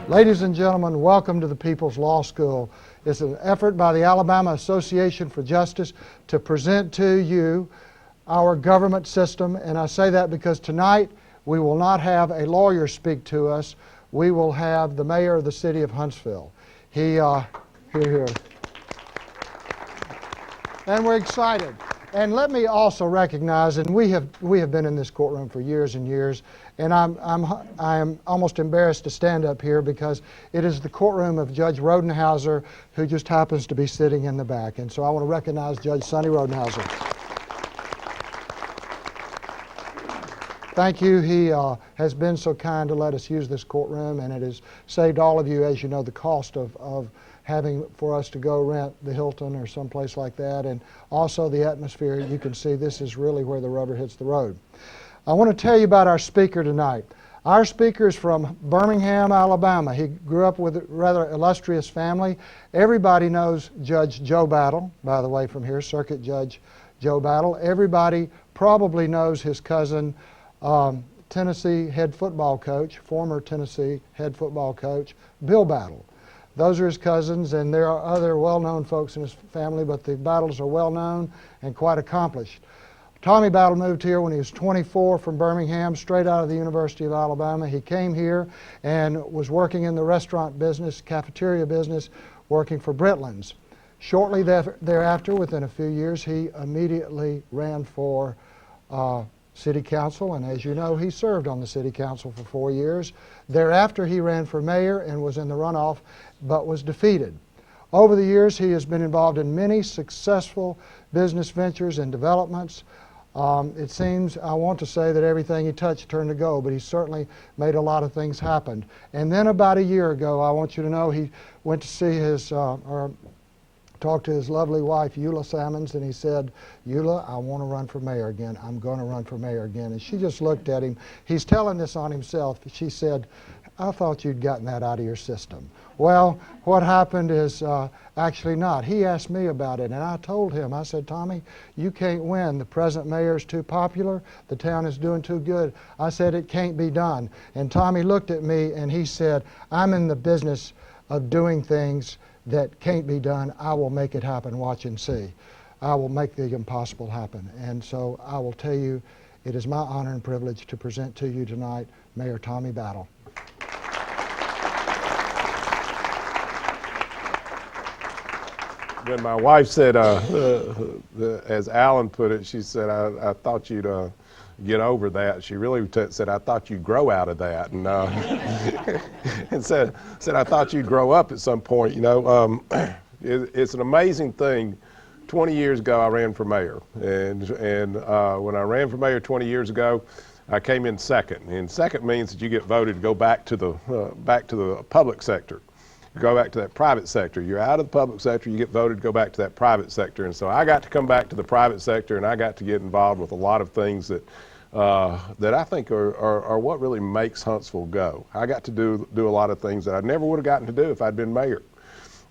Ladies and gentlemen, welcome to the People's Law School. It's an effort by the Alabama Association for Justice to present to you our government system, and I say that because tonight we will not have a lawyer speak to us. We will have the mayor of the city of Huntsville. Here. And we're excited. And let me also recognize, and we have been in this courtroom for years and years, and I am almost embarrassed to stand up here because it is the courtroom of Judge Rodenhauser, who just happens to be sitting in the back. And so I want to recognize Judge Sonny Rodenhauser. Thank you. He has been so kind to let us use this courtroom, and it has saved all of you, as you know, the cost of having for us to go rent the Hilton or someplace like that, and also the atmosphere. You can see this is really where the rubber hits the road. I want to tell you about our speaker tonight. Our speaker is from Birmingham, Alabama. He grew up with a rather illustrious family. Everybody knows Judge Joe Battle, by the way, from here, Circuit Judge Joe Battle. Everybody probably knows his cousin, Tennessee head football coach, former Tennessee head football coach, Bill Battle. Those are his cousins, and there are other well-known folks in his family, but the Battles are well-known and quite accomplished. Tommy Battle moved here when he was 24 from Birmingham, straight out of the University of Alabama. He came here and was working in the restaurant business, cafeteria business, working for Brinkley's. Shortly thereafter, within a few years, he immediately ran for city council, and as you know, he served on the city council for 4 years. Thereafter, he ran for mayor and was in the runoff, but was defeated. Over the years, he has been involved in many successful business ventures and developments. It seems, I want to say that everything he touched turned to gold, but he certainly made a lot of things happen. And then about a year ago, I want you to know, he went to see his, talked to his lovely wife, Eula Salmons, and he said, "Eula, I want to run for mayor again. I'm going to run for mayor again." And she just looked at him. He's telling this on himself. She said, "I thought you'd gotten that out of your system." Well, what happened is actually not. He asked me about it, and I told him, I said, "Tommy, you can't win. The present mayor is too popular. The town is doing too good." I said, "It can't be done." And Tommy looked at me and he said, "I'm in the business of doing things that can't be done. I will make it happen. Watch and see. I will make the impossible happen." And so I will tell you, it is my honor and privilege to present to you tonight Mayor Tommy Battle. When my wife said, as Alan put it, she said, I thought you'd get over that. She really said, "I thought you'd grow out of that," and, and said, "I thought you'd grow up at some point." You know, it's an amazing thing. 20 years ago, I ran for mayor, and when I ran for mayor 20 years ago, I came in second. And second means that you get voted to go back to the public sector. Go back to that private sector. You're out of the public sector, you get voted to go back to that private sector. And so I got to come back to the private sector, and I got to get involved with a lot of things that I think are what really makes Huntsville go. I got to do a lot of things that I never would have gotten to do if I'd been mayor.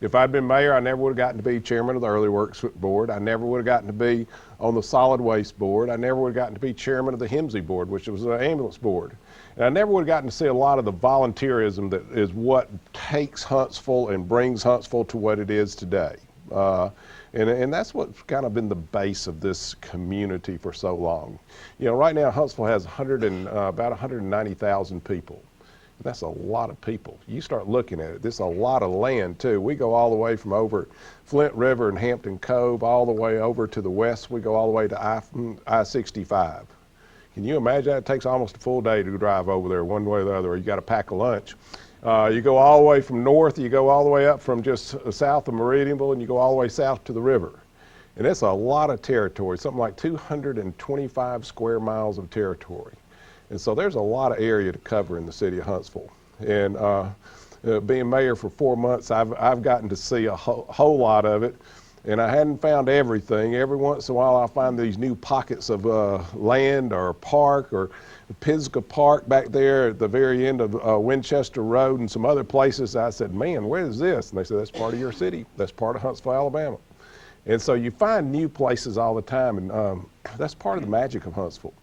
If I'd been mayor, I never would have gotten to be chairman of the Early Works Board. I never would have gotten to be on the Solid Waste Board. I never would have gotten to be chairman of the HIMSI Board, which was an ambulance board. And I never would have gotten to see a lot of the volunteerism that is what takes Huntsville and brings Huntsville to what it is today. And that's what's kind of been the base of this community for so long. You know, right now Huntsville has about 190,000 people. That's a lot of people. You start looking at it, this is a lot of land too. We go all the way from over Flint River and Hampton Cove all the way over to the west. We go all the way to I-65. Can you imagine that? It takes almost a full day to drive over there one way or the other, or you got to pack a lunch. You go all the way from north, you go all the way up from just south of Meridianville, and you go all the way south to the river. And it's a lot of territory, something like 225 square miles of territory. And so there's a lot of area to cover in the city of Huntsville. And being mayor for 4 months, I've gotten to see a whole lot of it. And I hadn't found everything. Every once in a while I'll find these new pockets of land or park, or Pisgah Park back there at the very end of Winchester Road and some other places. I said, "Man, where is this?" And they said, "That's part of your city. That's part of Huntsville, Alabama." And so you find new places all the time, and that's part of the magic of Huntsville.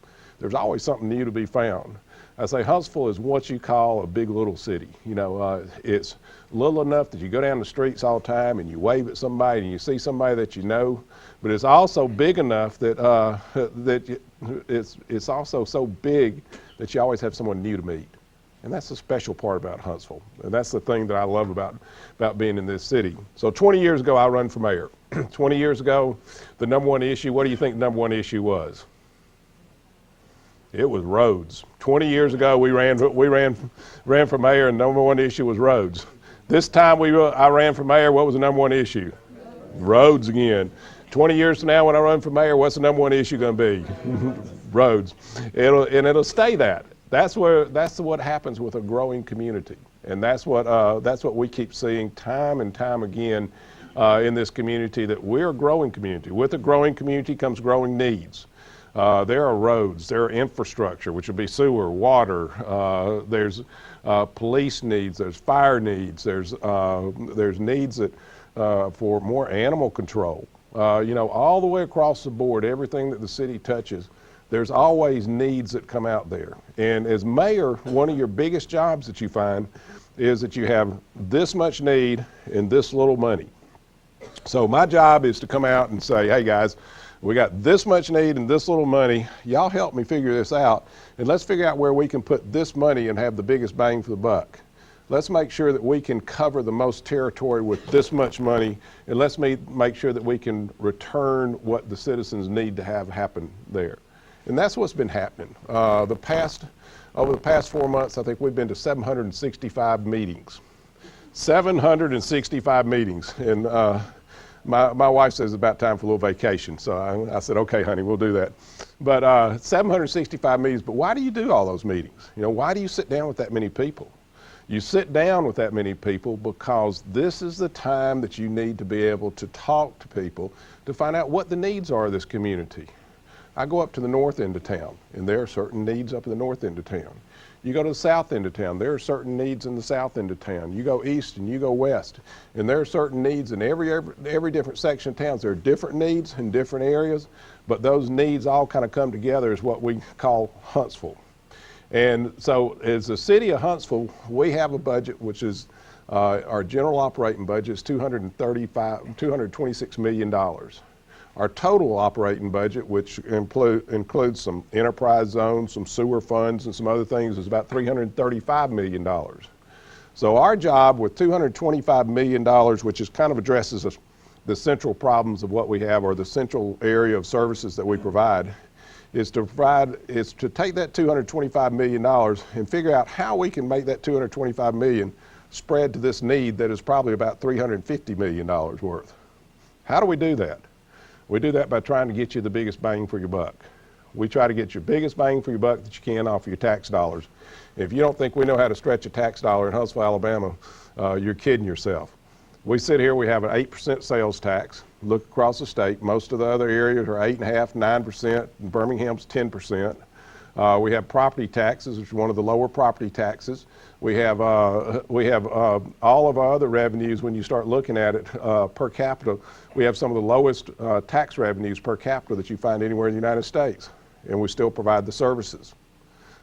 there's always something new to be found. I say Huntsville is what you call a big little city. You know, it's little enough that you go down the streets all the time and you wave at somebody and you see somebody that you know, but it's also big enough that it's also so big that you always have someone new to meet. And that's the special part about Huntsville. And that's the thing that I love about being in this city. So 20 years ago, I ran for mayor. 20 years ago, the number one issue, what do you think the number one issue was? It was roads. 20 years ago, we ran for mayor, and the number one issue was roads. This time I ran for mayor, what was the number one issue? Roads again. 20 years from now, when I run for mayor, what's the number one issue going to be? Roads. It'll stay that. That's what happens with a growing community, and that's what we keep seeing time and time again in this community, that we're a growing community. With a growing community comes growing needs. There are roads, there are infrastructure, which would be sewer, water. There's police needs, there's fire needs, there's needs that for more animal control. You know, all the way across the board, everything that the city touches, there's always needs that come out there. And as mayor, one of your biggest jobs that you find is that you have this much need and this little money. So my job is to come out and say, hey guys, we got this much need and this little money. Y'all help me figure this out, and let's figure out where we can put this money and have the biggest bang for the buck. Let's make sure that we can cover the most territory with this much money, and let's make sure that we can return what the citizens need to have happen there. And that's what's been happening. Over the past 4 months, I think we've been to 765 meetings. 765 meetings. And my wife says it's about time for a little vacation. So I said, okay, honey, we'll do that. But 765 meetings. But why do you do all those meetings? You know, why do you sit down with that many people? You sit down with that many people because this is the time that you need to be able to talk to people to find out what the needs are of this community. I go up to the north end of town, and there are certain needs up in the north end of town. You go to the south end of town, there are certain needs in the south end of town. You go east and you go west, and there are certain needs in every different section of towns. There are different needs in different areas, but those needs all kind of come together as what we call Huntsville. And so as the city of Huntsville, we have a budget which is, our general operating budget is $226 million. Our total operating budget, which includes some enterprise zones, some sewer funds, and some other things, is about $335 million. So our job with $225 million, which is kind of addresses the central problems of what we have, or the central area of services that we provide, is to take that $225 million and figure out how we can make that $225 million spread to this need that is probably about $350 million worth. How do we do that? We do that by trying to get you the biggest bang for your buck. We try to get your biggest bang for your buck that you can off of your tax dollars. If you don't think we know how to stretch a tax dollar in Huntsville, Alabama, you're kidding yourself. We sit here, we have an 8% sales tax. Look across the state, most of the other areas are 8.5%, 9%, and Birmingham's 10%. We have property taxes, which is one of the lower property taxes. We have all of our other revenues. When you start looking at it per capita, we have some of the lowest tax revenues per capita that you find anywhere in the United States, and we still provide the services.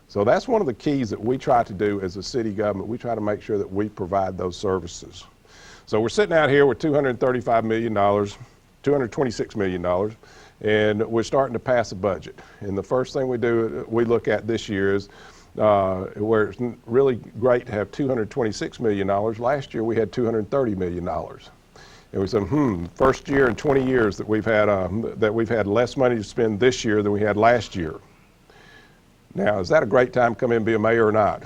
So that's one of the keys that we try to do as a city government. We try to make sure that we provide those services. So we're sitting out here with $235 million, $226 million, and we're starting to pass a budget. And the first thing we look at this year is where it's really great to have $226 million. Last year we had $230 million. And we said, first year in 20 years that we've had less money to spend this year than we had last year. Now, is that a great time to come in and be a mayor or not?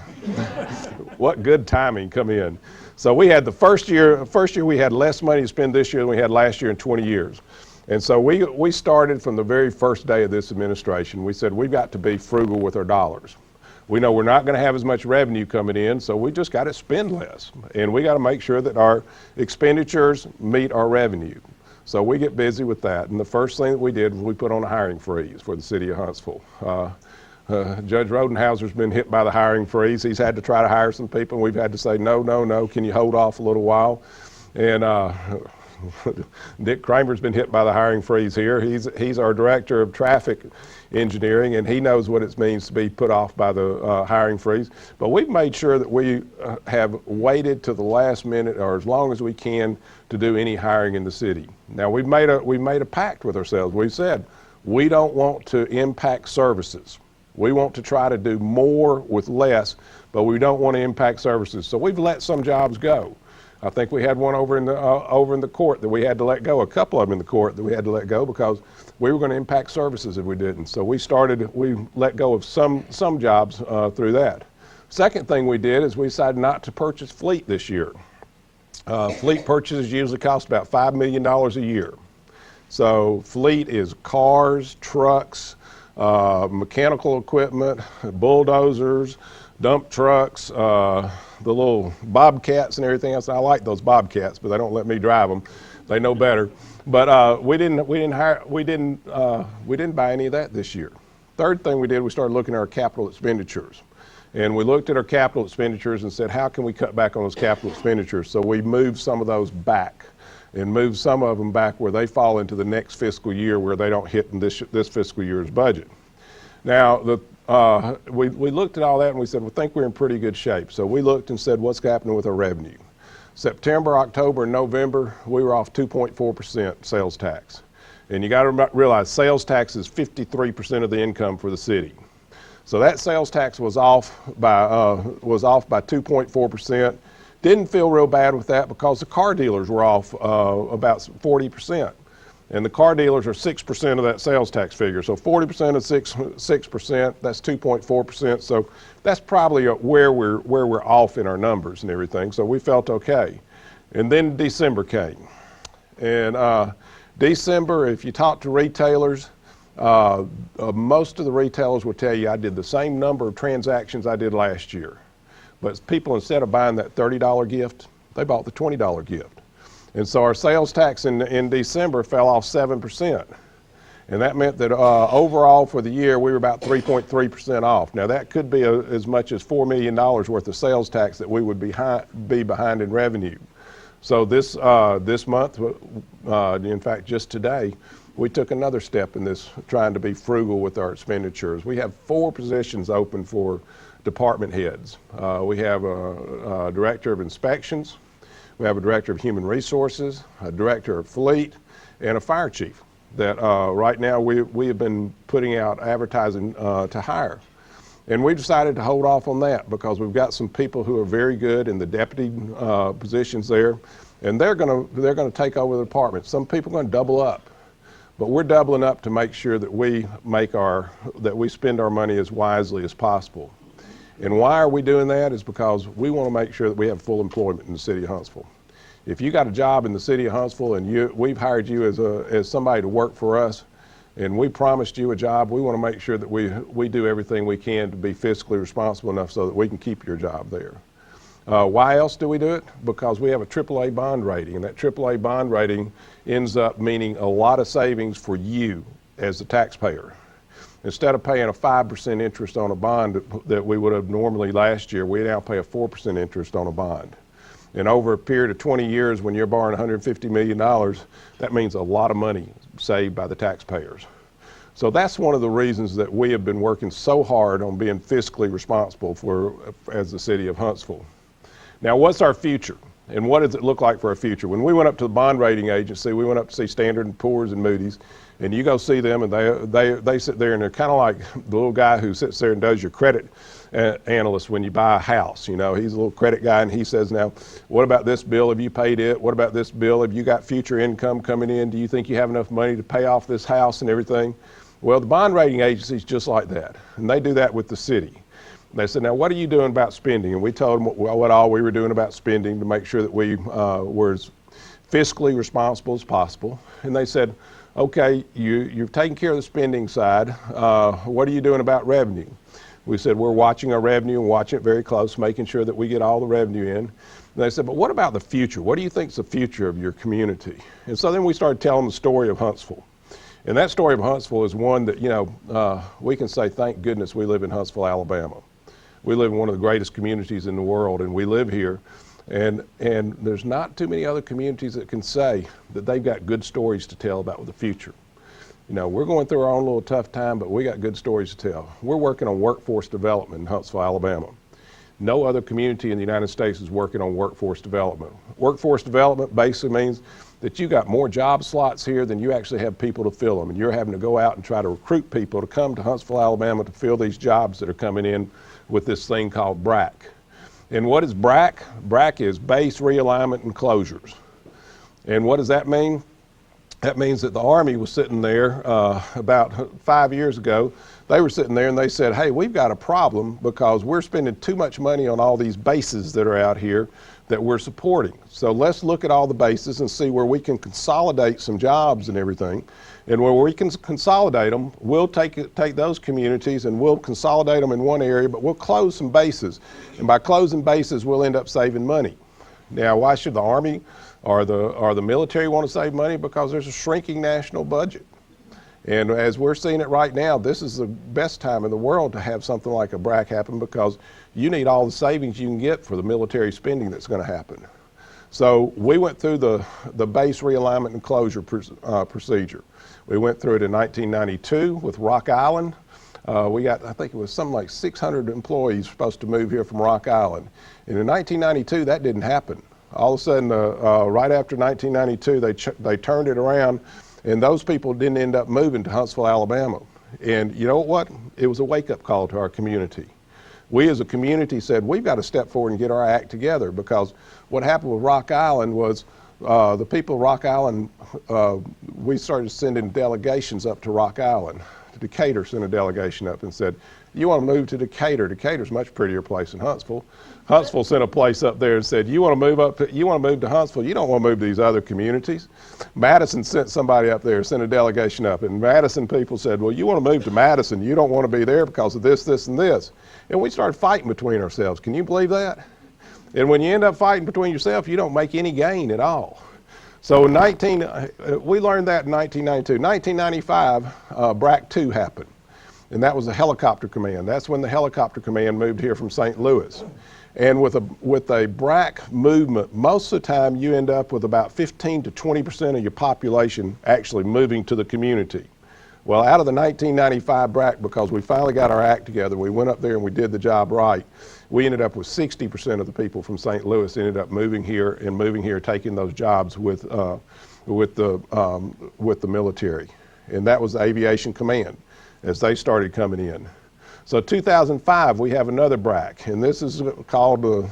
What good timing come in. So we had the first year we had less money to spend this year than we had last year in 20 years. And so we started from the very first day of this administration. We said we've got to be frugal with our dollars. We know we're not going to have as much revenue coming in, so we just got to spend less. And we got to make sure that our expenditures meet our revenue. So we get busy with that. And the first thing that we did was we put on a hiring freeze for the city of Huntsville. Judge Rodenhauser's been hit by the hiring freeze. He's had to try to hire some people, and we've had to say, no, can you hold off a little while? And Dick Kramer's been hit by the hiring freeze here. He's our director of traffic engineering, and he knows what it means to be put off by the hiring freeze. But we've made sure that we have waited to the last minute or as long as we can to do any hiring in the city. Now we've made a pact with ourselves. We've said we don't want to impact services. We want to try to do more with less, but we don't want to impact services. So we've let some jobs go. I think we had one over in the court that we had to let go, a couple of them in the court that we had to let go because we were going to impact services if we didn't. So we let go of some jobs through that. Second thing we did is we decided not to purchase fleet this year. Fleet purchases usually cost about $5 million a year. So fleet is cars, trucks, mechanical equipment, bulldozers, dump trucks, the little bobcats and everything else. I like those bobcats, but they don't let me drive them. They know better. But we didn't buy any of that this year. Third thing we did, we started looking at our capital expenditures. And we looked at our capital expenditures and said, how can we cut back on those capital expenditures? So we moved some of those back and moved some of them back where they fall into the next fiscal year where they don't hit in this fiscal year's budget. Now, we looked at all that and we said, we think we're in pretty good shape. So we looked and said, what's happening with our revenue? September, October, and November, we were off 2.4% sales tax. And you got to realize sales tax is 53% of the income for the city. So that sales tax was off by 2.4%. Didn't feel real bad with that because the car dealers were off about 40%. And the car dealers are 6% of that sales tax figure. So 40% of 6%, that's 2.4%. So that's probably where we're off in our numbers and everything. So we felt okay. And then December came. And December, if you talk to retailers, most of the retailers will tell you I did the same number of transactions I did last year. But people, instead of buying that $30 gift, they bought the $20 gift. And so our sales tax in December fell off 7%. And that meant that overall for the year, we were about 3.3% off. Now that could be as much as $4 million worth of sales tax that we would be behind in revenue. So this month, in fact, just today, we took another step in this, trying to be frugal with our expenditures. We have 4 positions open for department heads. We have a director of inspections, we have a director of human resources, a director of fleet, and a fire chief that right now we have been putting out advertising to hire. And we decided to hold off on that because we've got some people who are very good in the deputy positions there, and they're going to take over the department. Some people are going to double up, but we're doubling up to make sure that we spend our money as wisely as possible. And why are we doing that? Is because we want to make sure that we have full employment in the city of Huntsville. If you got a job in the city of Huntsville and we've hired you as somebody to work for us, and we promised you a job, we want to make sure that we do everything we can to be fiscally responsible enough so that we can keep your job there. Why else do we do it? Because we have a AAA bond rating, and that AAA bond rating ends up meaning a lot of savings for you as the taxpayer. Instead of paying a 5% interest on a bond that we would have normally last year, we now pay a 4% interest on a bond. And over a period of 20 years, when you're borrowing $150 million, that means a lot of money saved by the taxpayers. So that's one of the reasons that we have been working so hard on being fiscally responsible as the city of Huntsville. Now, what's our future? And what does it look like for our future? When we went up to the bond rating agency, we went up to see Standard & Poor's and Moody's, and you go see them and they sit there and they're kind of like the little guy who sits there and does your credit analyst when you buy a house. You know, he's a little credit guy and he says, now, what about this bill? Have you paid it? What about this bill? Have you got future income coming in? Do you think you have enough money to pay off this house and everything? Well, the bond rating agency is just like that, and they do that with the city. They said, now what are you doing about spending? And we told them what all we were doing about spending to make sure that we were as fiscally responsible as possible. And they said, okay, you've taken care of the spending side. What are you doing about revenue? We said, we're watching our revenue and watching it very close, making sure that we get all the revenue in. And they said, but what about the future? What do you think is the future of your community? And so then we started telling the story of Huntsville. And that story of Huntsville is one that, we can say, thank goodness we live in Huntsville, Alabama. We live in one of the greatest communities in the world, and we live here. And there's not too many other communities that can say that they've got good stories to tell about the future. You know, we're going through our own little tough time, but we got good stories to tell. We're working on workforce development in Huntsville, Alabama. No other community in the United States is working on workforce development. Workforce development basically means that you got more job slots here than you actually have people to fill them. And you're having to go out and try to recruit people to come to Huntsville, Alabama to fill these jobs that are coming in with this thing called BRAC. And what is BRAC? BRAC is base realignment and closures. And what does that mean? That means that the Army was sitting there about 5 years ago. They were sitting there and they said, hey, we've got a problem because we're spending too much money on all these bases that are out here that we're supporting. So let's look at all the bases and see where we can consolidate some jobs and everything. And where we can consolidate them, we'll take those communities and we'll consolidate them in one area, but we'll close some bases. And by closing bases, we'll end up saving money. Now, why should the Army or the military want to save money? Because there's a shrinking national budget. And as we're seeing it right now, this is the best time in the world to have something like a BRAC happen because you need all the savings you can get for the military spending that's going to happen. So we went through the base realignment and closure procedure. We went through it in 1992 with Rock Island. We got, I think it was something like 600 employees supposed to move here from Rock Island. And in 1992, that didn't happen. All of a sudden, right after 1992, they turned it around, and those people didn't end up moving to Huntsville, Alabama. And you know what? It was a wake-up call to our community. We as a community said, we've got to step forward and get our act together, because what happened with Rock Island was the people of Rock Island, we started sending delegations up to Rock Island. Decatur sent a delegation up and said, you want to move to Decatur? Decatur's a much prettier place than Huntsville. Huntsville sent a place up there and said, you want to move to Huntsville? You don't want to move to these other communities. Madison sent somebody up there, sent a delegation up, and Madison people said, well, you want to move to Madison. You don't want to be there because of this, this, and this. And we started fighting between ourselves. Can you believe that? And when you end up fighting between yourself, you don't make any gain at all. So we learned that in 1992. 1995, BRAC 2 happened, and that was the helicopter command. That's when the helicopter command moved here from St. Louis. And with a BRAC movement, most of the time you end up with about 15 to 20% of your population actually moving to the community. Well, out of the 1995 BRAC, because we finally got our act together, we went up there and we did the job right, we ended up with 60% of the people from St. Louis ended up moving here, taking those jobs with the military. And that was the Aviation Command as they started coming in. So 2005, we have another BRAC, and this is called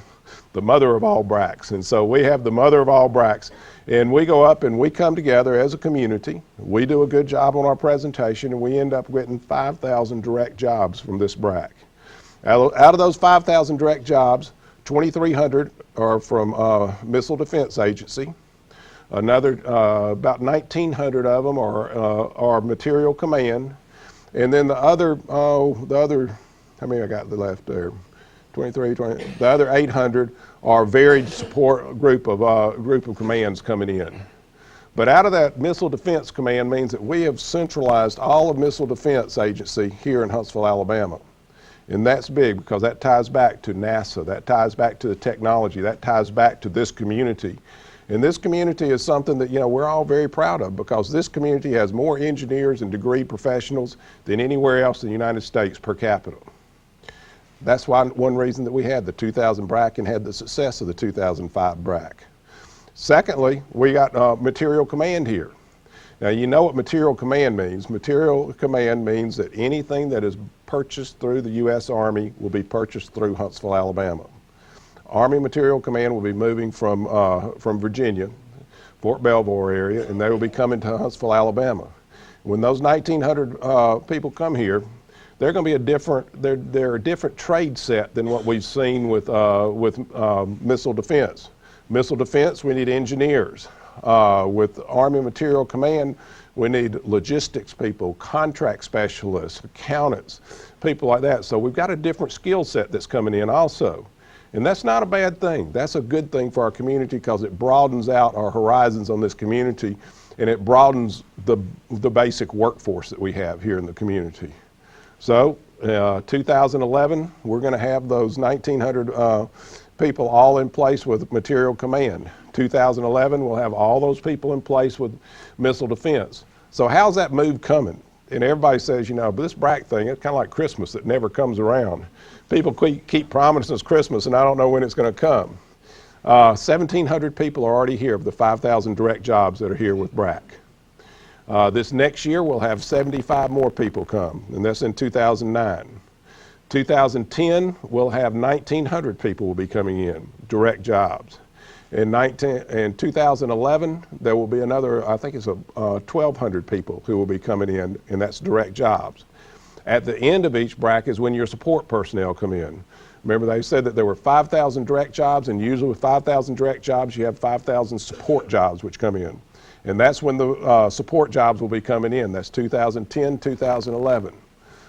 the mother of all BRACs. And so we have the mother of all BRACs, and we go up and we come together as a community. We do a good job on our presentation, and we end up getting 5,000 direct jobs from this BRAC. Out of those 5,000 direct jobs, 2,300 are from Missile Defense Agency. Another, about 1,900 of them are Material Command. And then the other, how many I got left there? 23, 20, the other 800 are varied support group of commands coming in. But out of that Missile Defense Command means that we have centralized all of Missile Defense Agency here in Huntsville, Alabama. And that's big because that ties back to NASA, that ties back to the technology, that ties back to this community. And this community is something that, you know, we're all very proud of, because this community has more engineers and degree professionals than anywhere else in the United States per capita. That's why one reason that we had the 2000 BRAC and had the success of the 2005 BRAC. Secondly, we got Material Command here. Now, you know what Material Command means. Material Command means that anything that is purchased through the U.S. Army will be purchased through Huntsville, Alabama. Army Material Command will be moving from Virginia, Fort Belvoir area, and they will be coming to Huntsville, Alabama. When those 1,900 people come here, they're going to be they're a different trade set than what we've seen with missile defense. Missile defense, we need engineers. With Army Material Command, we need logistics people, contract specialists, accountants, people like that. So we've got a different skill set that's coming in also. And that's not a bad thing. That's a good thing for our community, because it broadens out our horizons on this community, and it broadens the basic workforce that we have here in the community. So 2011, we're going to have those 1,900 people all in place with material command. 2011, we'll have all those people in place with missile defense. So how's that move coming? And everybody says, you know, but this BRAC thing, it's kind of like Christmas that never comes around. People keep promising us Christmas, and I don't know when it's going to come. 1,700 people are already here of the 5,000 direct jobs that are here with BRAC. This next year, we'll have 75 more people come, and that's in 2009. 2010, we'll have 1,900 people will be coming in, direct jobs. In 2011, there will be another, I think it's 1,200 people who will be coming in, and that's direct jobs. At the end of each BRAC is when your support personnel come in. Remember, they said that there were 5,000 direct jobs, and usually with 5,000 direct jobs, you have 5,000 support jobs which come in. And that's when the support jobs will be coming in. That's 2010, 2011.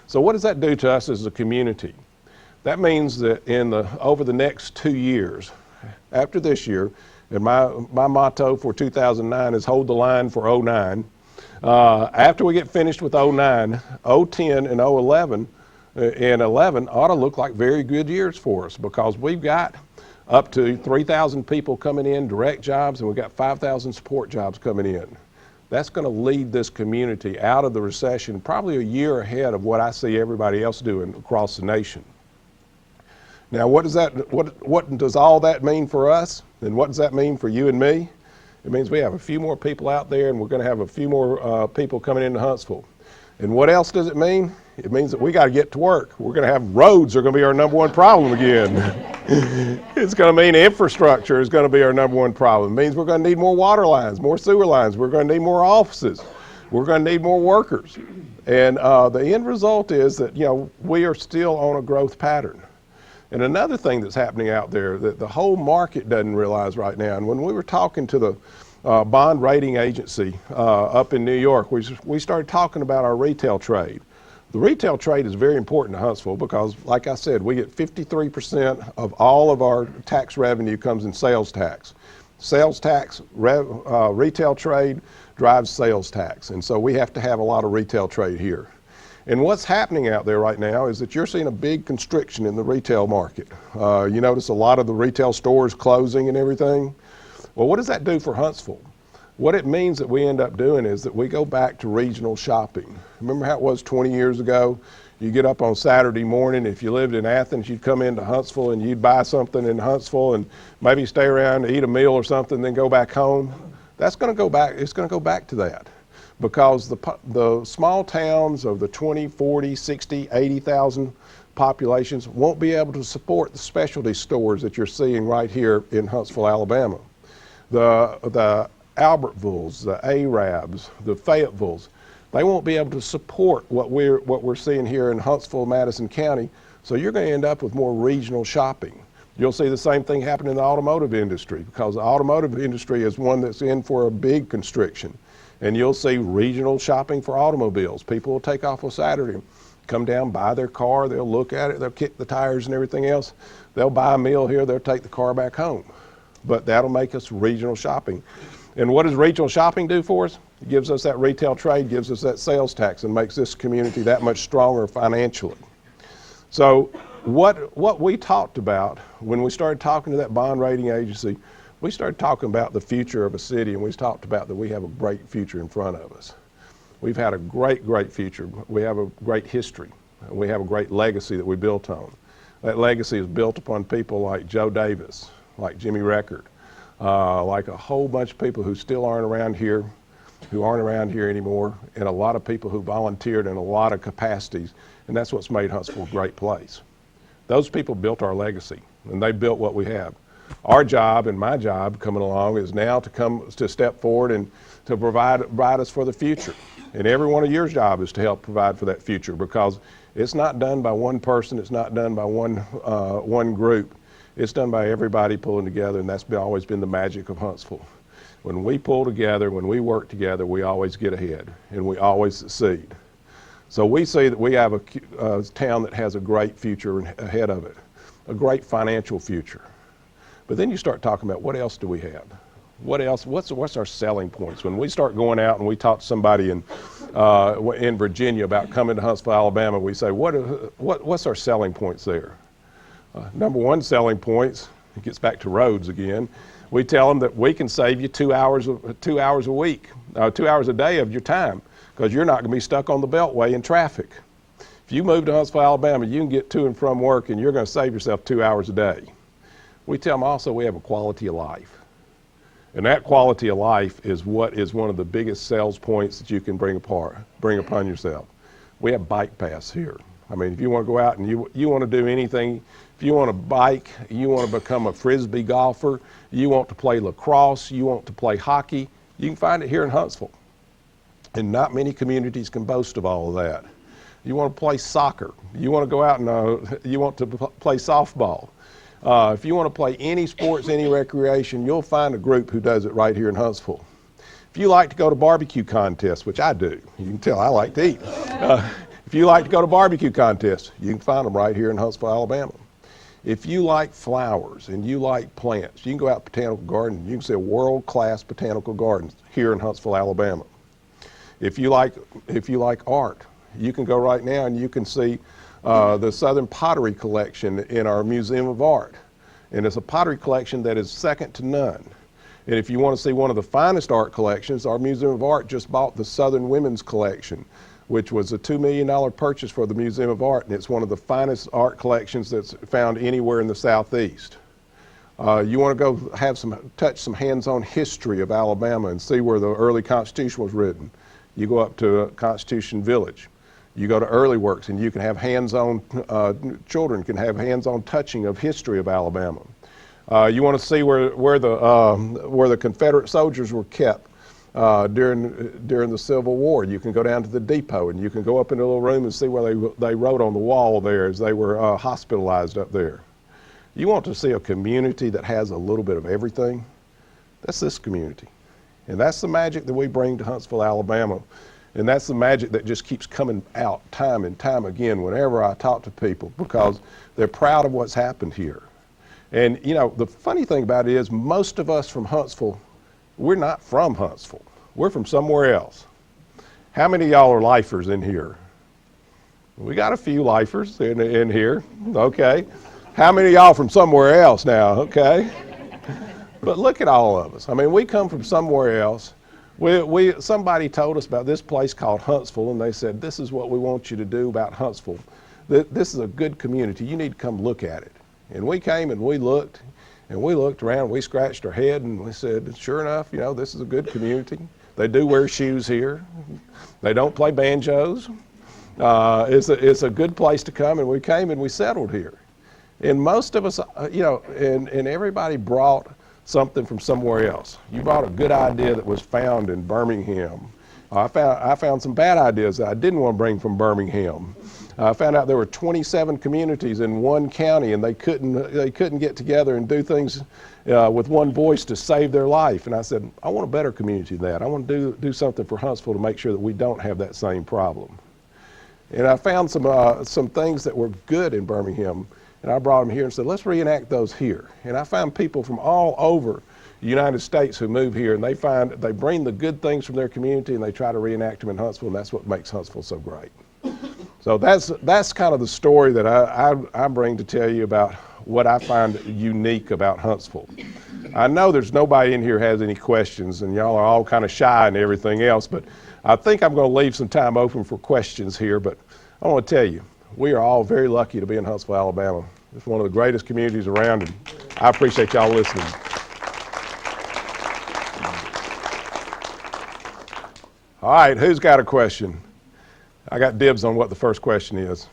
So what does that do to us as a community? That means that over the next 2 years, after this year, and my motto for 2009 is hold the line for 09. After we get finished with 09, 010 and 011 and 11 ought to look like very good years for us, because we've got up to 3,000 people coming in, direct jobs, and we've got 5,000 support jobs coming in. That's going to lead this community out of the recession probably a year ahead of what I see everybody else doing across the nation. Now, what does all that mean for us? And what does that mean for you and me? It means we have a few more people out there, and we're going to have a few more people coming into Huntsville. And what else does it mean? It means that we got to get to work. We're going to have roads are going to be our #1 problem again. It's going to mean infrastructure is going to be our #1 problem. It means we're going to need more water lines, more sewer lines. We're going to need more offices. We're going to need more workers. And the end result is that, you know, we are still on a growth pattern. And another thing that's happening out there that the whole market doesn't realize right now, and when we were talking to the bond rating agency up in New York, we started talking about our retail trade. The retail trade is very important to Huntsville because, like I said, we get 53% of all of our tax revenue comes in sales tax. Sales tax, retail trade drives sales tax, and so we have to have a lot of retail trade here. And what's happening out there right now is that you're seeing a big constriction in the retail market. You notice a lot of the retail stores closing and everything. Well, what does that do for Huntsville? What it means that we end up doing is that we go back to regional shopping. Remember how it was 20 years ago? You get up on Saturday morning, if you lived in Athens, you'd come into Huntsville and you'd buy something in Huntsville and maybe stay around to eat a meal or something, then go back home. That's going to go back, it's going to go back to that. Because the small towns of the 20, 40, 60, 80,000 populations won't be able to support the specialty stores that you're seeing right here in Huntsville, Alabama. The Albertvilles, the Arabs, the Fayettevilles, they won't be able to support what we're seeing here in Huntsville, Madison County. So you're going to end up with more regional shopping. You'll see the same thing happen in the automotive industry, because the automotive industry is one that's in for a big constriction. And you'll see regional shopping for automobiles. People will take off on Saturday, come down, buy their car, they'll look at it, they'll kick the tires and everything else. They'll buy a meal here, they'll take the car back home. But that'll make us regional shopping. And what does regional shopping do for us? It gives us that retail trade, gives us that sales tax, and makes this community that much stronger financially. So what we talked about when we started talking to that bond rating agency, we started talking about the future of a city, and we talked about that we have a great future in front of us. We've had a great, great future. We have a great history. And we have a great legacy that we built on. That legacy is built upon people like Joe Davis, like Jimmy Record, like a whole bunch of people who still aren't around here anymore, and a lot of people who volunteered in a lot of capacities, and that's what's made Huntsville a great place. Those people built our legacy, and they built what we have. Our job and my job coming along is now to step forward and to provide us for the future. And every one of your job is to help provide for that future, because it's not done by one person, it's not done by one group. It's done by everybody pulling together, and that's always been the magic of Huntsville. When we pull together, when we work together, we always get ahead, and we always succeed. So we see that we have a town that has a great future ahead of it, a great financial future. But then you start talking about what else do we have? What else? What's our selling points? When we start going out and we talk to somebody in Virginia about coming to Huntsville, Alabama, we say, what's our selling points there? Number one selling points it gets back to roads again. We tell them that we can save you 2 hours a week, 2 hours a day of your time, because you're not going to be stuck on the Beltway in traffic. If you move to Huntsville, Alabama, you can get to and from work, and you're going to save yourself 2 hours a day. We tell them also we have a quality of life. And that quality of life is what is one of the biggest sales points that you can bring upon yourself. We have bike paths here. I mean, if you want to go out and you want to do anything, if you want to bike, you want to become a Frisbee golfer, you want to play lacrosse, you want to play hockey, you can find it here in Huntsville. And not many communities can boast of all of that. You want to play soccer, you want to go out and you want to play softball. If you want to play any sports, any recreation, you'll find a group who does it right here in Huntsville. If you like to go to barbecue contests, which I do, you can tell I like to eat. If you like to go to barbecue contests, you can find them right here in Huntsville, Alabama. If you like flowers and you like plants, you can go out to Botanical Garden. You can see a world-class botanical garden here in Huntsville, Alabama. If you like art, you can go right now and you can see the Southern Pottery Collection in our Museum of Art. And it's a pottery collection that is second to none. And if you want to see one of the finest art collections, our Museum of Art just bought the Southern Women's Collection, which was a $2 million purchase for the Museum of Art, and it's one of the finest art collections that's found anywhere in the Southeast. You want to go touch some hands-on history of Alabama and see where the early Constitution was written. You go up to Constitution Village. You go to Early Works, and you can have hands-on, children can have hands-on touching of history of Alabama. You want to see where the Confederate soldiers were kept during the Civil War. You can go down to the depot, and you can go up in a little room and see where they wrote on the wall there as they were hospitalized up there. You want to see a community that has a little bit of everything? That's this community. And that's the magic that we bring to Huntsville, Alabama. And that's the magic that just keeps coming out time and time again whenever I talk to people, because they're proud of what's happened here. And you know, the funny thing about it is most of us from Huntsville, we're not from Huntsville. We're from somewhere else. How many of y'all are lifers in here? We got a few lifers in here, okay. How many of y'all from somewhere else now, okay? But look at all of us. I mean, we come from somewhere else. Somebody told us about this place called Huntsville, and they said, this is what we want you to do about Huntsville. This is a good community. You need to come look at it. And we came and we looked around, we scratched our head, and we said, sure enough, you know, this is a good community. They do wear shoes here. They don't play banjos. It's a good place to come, and we came and we settled here. And most of us, you know, and everybody brought something from somewhere else. You brought a good idea that was found in Birmingham. I found some bad ideas that I didn't want to bring from Birmingham. I found out there were 27 communities in one county, and they couldn't get together and do things with one voice to save their life. And I said, I want a better community than that. I want to do something for Huntsville to make sure that we don't have that same problem. And I found some things that were good in Birmingham, and I brought them here and said, let's reenact those here. And I found people from all over the United States who move here, and they bring the good things from their community and they try to reenact them in Huntsville, and that's what makes Huntsville so great. So that's kind of the story that I bring to tell you about what I find unique about Huntsville. I know there's nobody in here has any questions, and y'all are all kind of shy and everything else, but I think I'm going to leave some time open for questions here. But I want to tell you, we are all very lucky to be in Huntsville, Alabama. It's one of the greatest communities around, and I appreciate y'all listening. All right, who's got a question? I got dibs on what the first question is.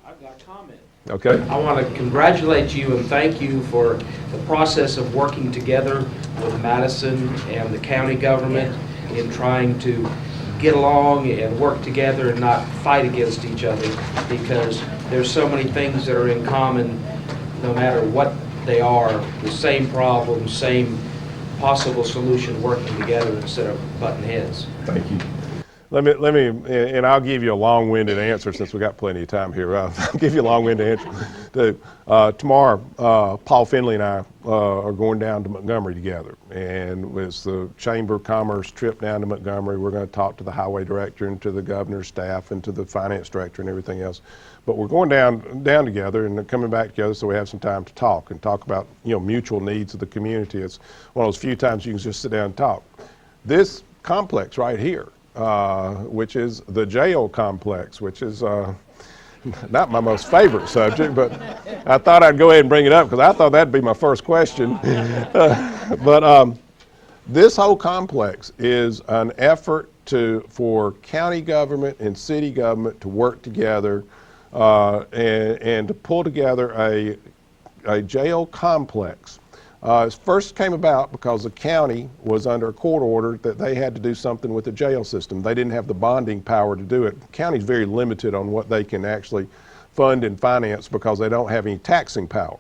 I've got a comment. Okay. I want to congratulate you and thank you for the process of working together with Madison and the county government in trying to get along and work together and not fight against each other, because there's so many things that are in common no matter what they are, the same problem, same possible solution, working together instead of butting heads. Thank you. let me, and I'll give you a long-winded answer since we got plenty of time here. I'll give you a long-winded answer. Tomorrow, Paul Finley and I are going down to Montgomery together, and it's the Chamber of Commerce trip down to Montgomery. We're going to talk to the highway director and to the governor's staff and to the finance director and everything else. But we're going down together and coming back together so we have some time to talk about mutual needs of the community. It's one of those few times you can just sit down and talk. This complex right here, which is the jail complex, which is not my most favorite subject, but I thought I'd go ahead and bring it up because I thought that'd be my first question. But this whole complex is an effort for county government and city government to work together and to pull together a jail complex. It first came about because the county was under a court order that they had to do something with the jail system. They didn't have the bonding power to do it. The county's very limited on what they can actually fund and finance because they don't have any taxing power.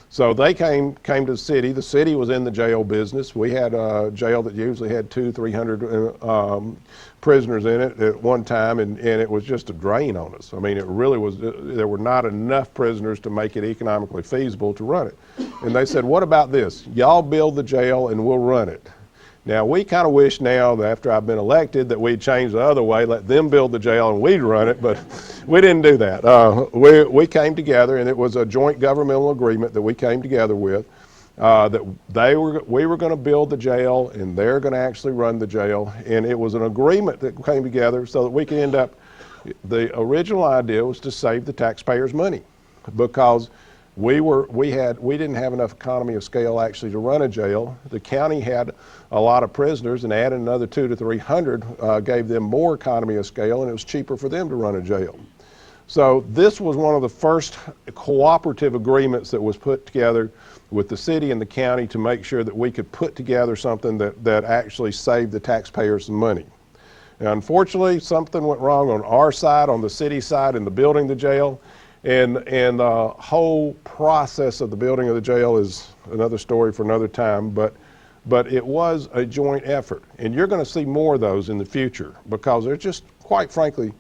So they came to the city. The city was in the jail business. We had a jail that usually had 200-300 prisoners in it at one time, and it was just a drain on us. I mean, it really was. There were not enough prisoners to make it economically feasible to run it. And they said, what about this? Y'all build the jail and we'll run it. Now, we kind of wish now that after I've been elected that we'd change the other way, let them build the jail and we'd run it, but we didn't do that. We came together, and it was a joint governmental agreement that we came together with, that we were going to build the jail and they're going to actually run the jail. And it was an agreement that came together so that we could end up, the original idea was to save the taxpayers money because we didn't have enough economy of scale actually to run a jail. The county had a lot of prisoners, and adding another 200 to 300 gave them more economy of scale, and it was cheaper for them to run a jail. So this was one of the first cooperative agreements that was put together with the city and the county to make sure that we could put together something that actually saved the taxpayers some money. Now, unfortunately, something went wrong on our side, on the city side, in the building the jail. And the whole process of the building of the jail is another story for another time, but it was a joint effort. And you're going to see more of those in the future because they're just, quite frankly,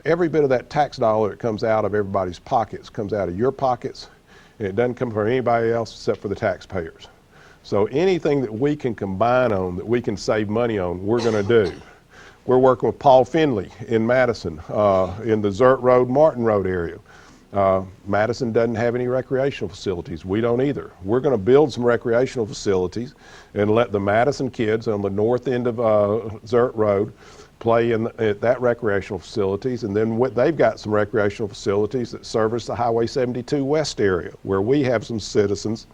every bit of that tax dollar that comes out of everybody's pockets comes out of your pockets, and it doesn't come from anybody else except for the taxpayers. So anything that we can combine on, that we can save money on, we're going to do. We're working with Paul Finley in Madison, in the Zert Road, Martin Road area. Madison doesn't have any recreational facilities. We don't either. We're going to build some recreational facilities and let the Madison kids on the north end of Zert Road play at that recreational facilities, and then they've got some recreational facilities that service the Highway 72 West area, where we have some citizens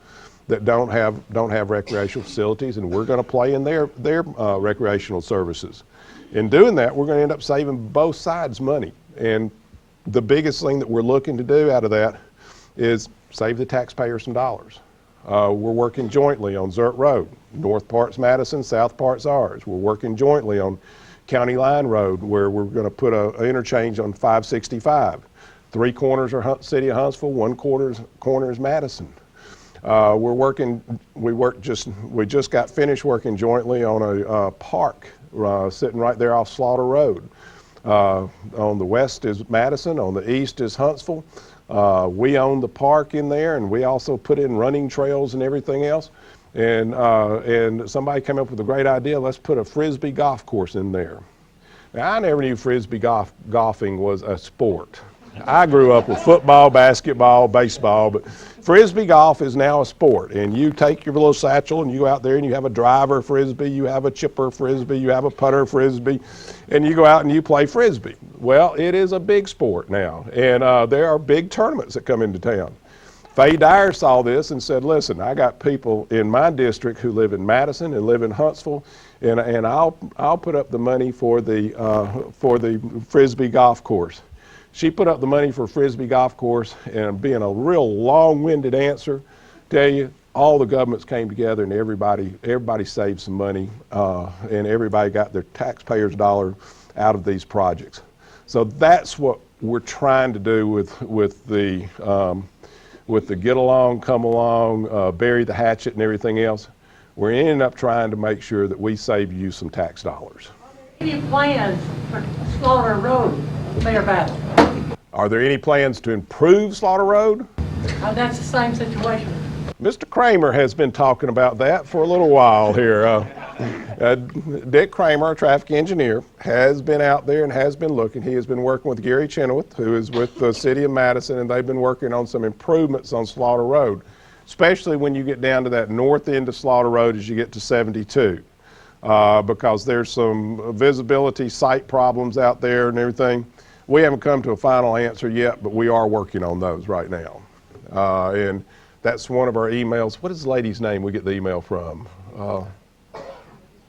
that don't have recreational facilities, and we're going to play in their recreational services. In doing that, we're going to end up saving both sides money. And the biggest thing that we're looking to do out of that is save the taxpayers some dollars. We're working jointly on Zert Road. North part's Madison, south part's ours. We're working jointly on County Line Road, where we're going to put an interchange on 565. 3 corners are City of Huntsville, 1 corner is Madison. We just got finished working jointly on a park sitting right there off Slaughter Road. On the west is Madison, on the east is Huntsville. We own the park in there, and we also put in running trails and everything else. And somebody came up with a great idea, let's put a Frisbee golf course in there. Now, I never knew Frisbee golfing was a sport. I grew up with football, basketball, baseball, but Frisbee golf is now a sport. And you take your little satchel and you go out there and you have a driver Frisbee, you have a chipper Frisbee, you have a putter Frisbee, and you go out and you play Frisbee. Well, it is a big sport now, and there are big tournaments that come into town. Faye Dyer saw this and said, listen, I got people in my district who live in Madison and live in Huntsville, and I'll put up the money for the Frisbee golf course. She put up the money for Frisbee golf course, and being a real long-winded answer, tell you, all the governments came together and everybody saved some money, and everybody got their taxpayers' dollar out of these projects. So that's what we're trying to do with the get along, come along, bury the hatchet and everything else. We're ending up trying to make sure that we save you some tax dollars. Are there Any plans for Slaughter Road, Mayor Battle? Are there any plans to improve Slaughter Road? That's the same situation. Mr. Kramer has been talking about that for a little while here. Dick Kramer, our traffic engineer, has been out there and has been looking. He has been working with Gary Chenoweth, who is with the city of Madison, and they've been working on some improvements on Slaughter Road, especially when you get down to that north end of Slaughter Road as you get to 72, because there's some visibility sight problems out there and everything. We haven't come to a final answer yet, but we are working on those right now. And that's one of our emails. What is the lady's name we get the email from?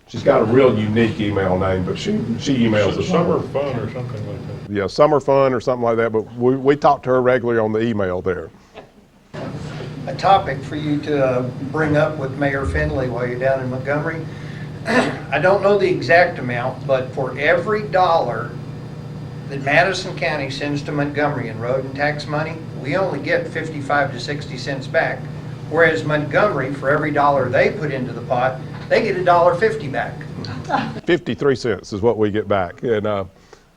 She's got a real unique email name, but she emails us. Summer Fun or something like that. Yeah, Summer Fun or something like that, but we talk to her regularly on the email there. A topic for you to bring up with Mayor Finley while you're down in Montgomery. I don't know the exact amount, but for every dollar that Madison County sends to Montgomery in road and tax money, we only get 55 to 60 cents back. Whereas Montgomery, for every dollar they put into the pot, they get $1.50 back. 53 cents is what we get back. And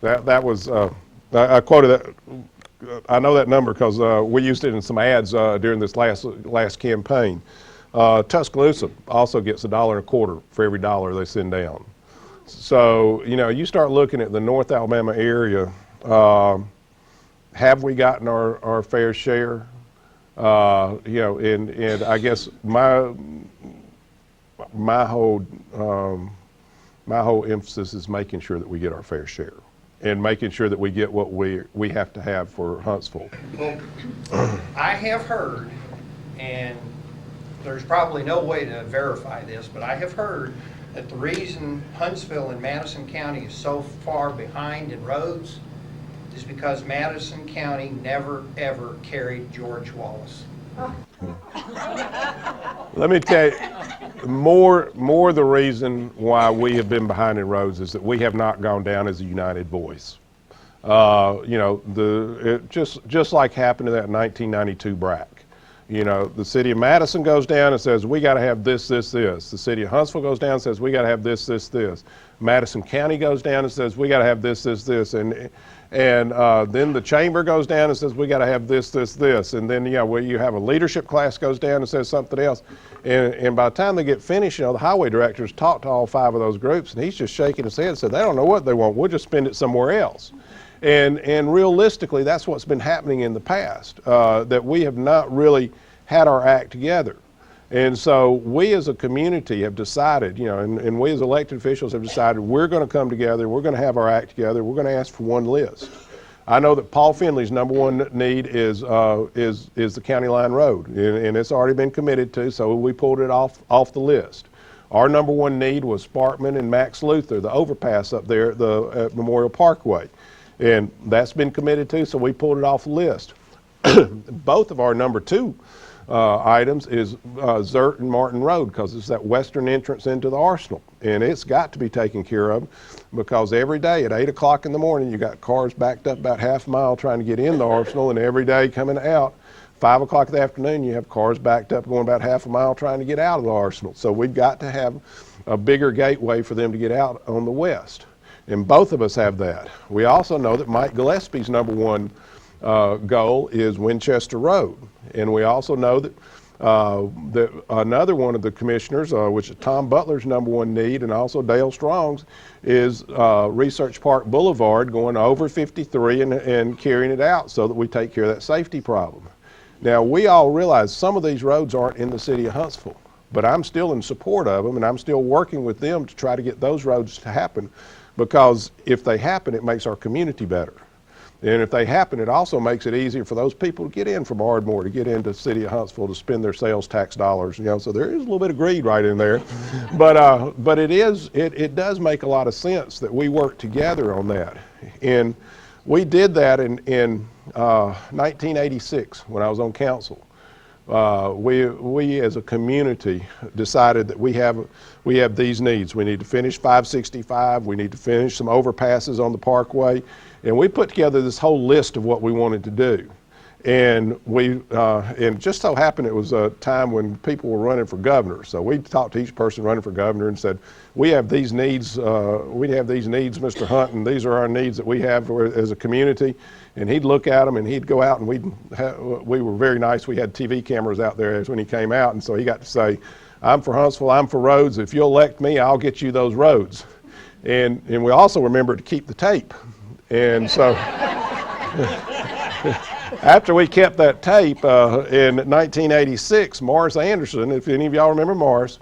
that was, I quoted that, I know that number because we used it in some ads during this last campaign. Tuscaloosa also gets $1.25 for every dollar they send down. So, you know, you start looking at the North Alabama area, have we gotten our fair share? You know, and I guess my whole emphasis is making sure that we get our fair share and making sure that we get what we have to have for Huntsville. Well, I have heard, and there's probably no way to verify this, but I have heard that the reason Huntsville and Madison County is so far behind in roads is because Madison County never ever carried George Wallace. Let me tell you, more the reason why we have been behind in roads is that we have not gone down as a united voice. You know, just like happened to that 1992 BRAC. You know, the city of Madison goes down and says, we got to have this, this, this. The city of Huntsville goes down and says, we got to have this, this, this. Madison County goes down and says, we got to have this, this, this. And then the chamber goes down and says, we got to have this, this, this. And then, yeah, well, you have a leadership class goes down and says something else. And by the time they get finished, you know, the highway directors talk to all 5 of those groups, and he's just shaking his head and said, they don't know what they want. We'll just spend it somewhere else. And realistically, that's what's been happening in the past, that we have not really had our act together. And so we as a community have decided, you know, and we as elected officials have decided we're going to come together, we're going to have our act together, we're going to ask for one list. I know that Paul Finley's #1 need is the County Line Road, and it's already been committed to, so we pulled it off the list. Our #1 need was Sparkman and Max Luther, the overpass up there at Memorial Parkway. And that's been committed to, so we pulled it off the list. Both of our #2 items is Zert and Martin Road, because it's that western entrance into the arsenal. And it's got to be taken care of, because every day at 8 o'clock in the morning, you got cars backed up about half a mile trying to get in the arsenal, and every day coming out, 5 o'clock in the afternoon, you have cars backed up going about half a mile trying to get out of the arsenal. So we've got to have a bigger gateway for them to get out on the west. And both of us have that. We also know that Mike Gillespie's #1 goal is Winchester Road. And we also know that, that another one of the commissioners, which is Tom Butler's #1 need, and also Dale Strong's, is Research Park Boulevard going over 53 and carrying it out so that we take care of that safety problem. Now, we all realize some of these roads aren't in the city of Huntsville, but I'm still in support of them, and I'm still working with them to try to get those roads to happen. Because if they happen, it makes our community better. And if they happen, it also makes it easier for those people to get in from Ardmore, to get into the city of Huntsville, to spend their sales tax dollars. You know, so there is a little bit of greed right in there. But it does make a lot of sense that we work together on that. And we did that in 1986 when I was on council. We as a community decided that we have these needs. We need to finish 565, we need to finish some overpasses on the parkway, and we put together this whole list of what we wanted to do. And and just so happened it was a time when people were running for governor. So we talked to each person running for governor and said, we have these needs, Mr. Hunt, and these are our needs that we have as a community. And he'd look at them and he'd go out, and we were very nice. We had TV cameras out there when he came out, and so he got to say, I'm for Huntsville, I'm for roads. If you'll elect me, I'll get you those roads. And we also remembered to keep the tape. And so after we kept that tape, in 1986, Morris Anderson, if any of y'all remember Morris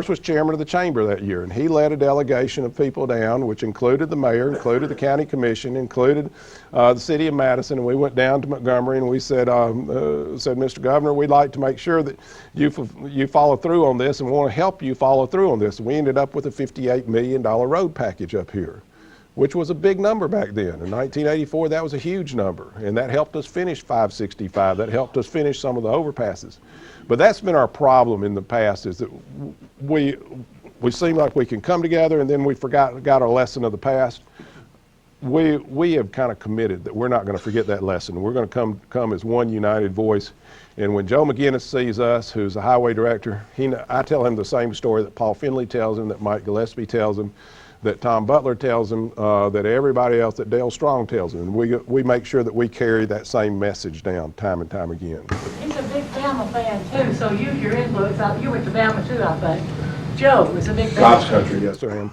was chairman of the chamber that year, and he led a delegation of people down, which included the mayor, included the county commission, included the city of Madison, and we went down to Montgomery and we said, Mr. Governor, we'd like to make sure that you follow through on this, and we want to help you follow through on this. And we ended up with a $58 million road package up here, which was a big number back then. In 1984, that was a huge number, and that helped us finish 565. That helped us finish some of the overpasses. But that's been our problem in the past, is that we seem like we can come together and then we got our lesson of the past. We have kind of committed that we're not going to forget that lesson. We're going to come as one united voice. And when Joe McGinnis sees us, who's the highway director, I tell him the same story that Paul Finley tells him, that Mike Gillespie tells him, that Tom Butler tells him, that everybody else, that Dale Strong tells him. And we make sure that we carry that same message down time and time again. He's a big Bama fan too, so use your influence. You went to Bama too, I think. Joe was a big Bama God's fan. country, yes, I am.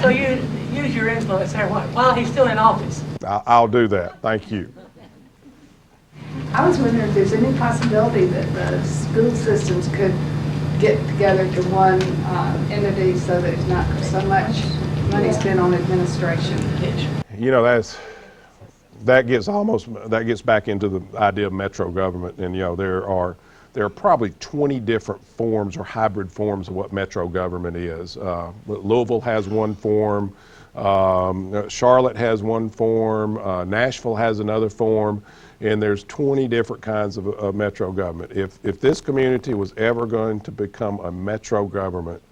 So you use your influence there while he's still in office. I'll do that. Thank you. I was wondering if there's any possibility that the school systems could get together to one entity so there's not so much money spent on administration. You know, that gets back into the idea of metro government, and you know there are probably 20 different forms or hybrid forms of what metro government is. Louisville has one form, Charlotte has one form, Nashville has another form. And there's 20 different kinds of metro government. If this community was ever going to become a metro government,